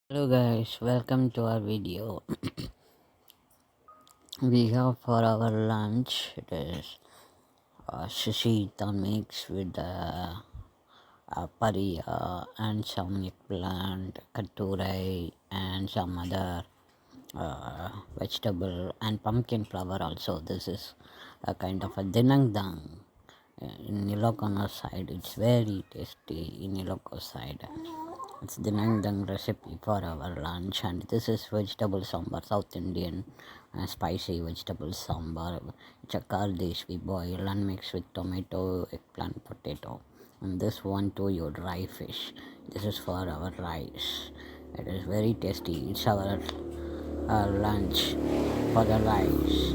Hello guys, welcome to our video. We have for our lunch it is Sisiitan mix with paria and some eggplant, katturai and some other vegetable and pumpkin flower also. This is a kind of a dinengdeng in Ilocano Side. It's very tasty in Ilocano Side. It's the Dinengdeng recipe for our lunch, and this is vegetable sambar, South Indian spicy vegetable sambar. It's a curd dish we boil and mix with tomato, eggplant, potato. And this one too, your dry fish. This is for our rice. It is very tasty. It's our lunch for the rice.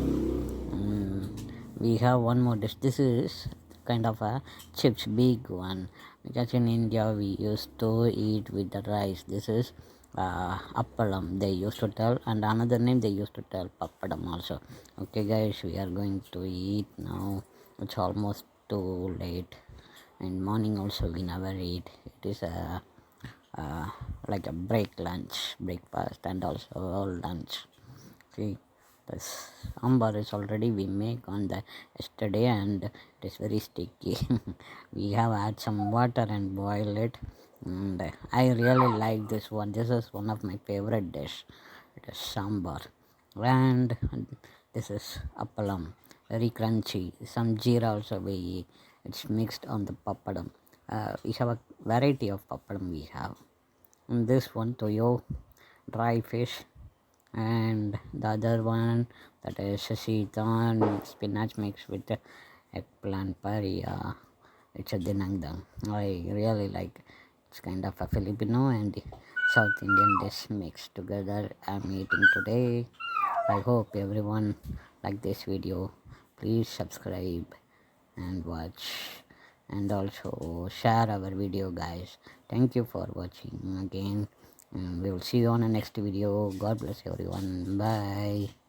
We have one more dish. This is kind of a chips, big one, because in India we used to eat with the rice. This is Appalam, they used to tell, and another name they used to tell Pappadam also. Okay, guys, we are going to eat now. It's almost too late, and morning also we never eat. It is a like a breakfast, and also lunch. See, the sambar is already we make on the yesterday, and it is very sticky. We have add some water and boil it, and I really like this one. This is one of my favorite dish. It is sambar, and this is appalam, very crunchy. Some jeera also we it's mixed on the pappadam. We have a variety of pappadam we have. And this one toyo dry fish, and the other one that is Sisiitan spinach mixed with the eggplant paria. It's a dinengdeng. I really like. It's kind of a Filipino and South Indian dish mixed together. I'm eating today. I hope everyone like this video. Please subscribe and watch, and also share our video, guys. Thank you for watching again, and we will see you on the next video. God bless everyone. Bye.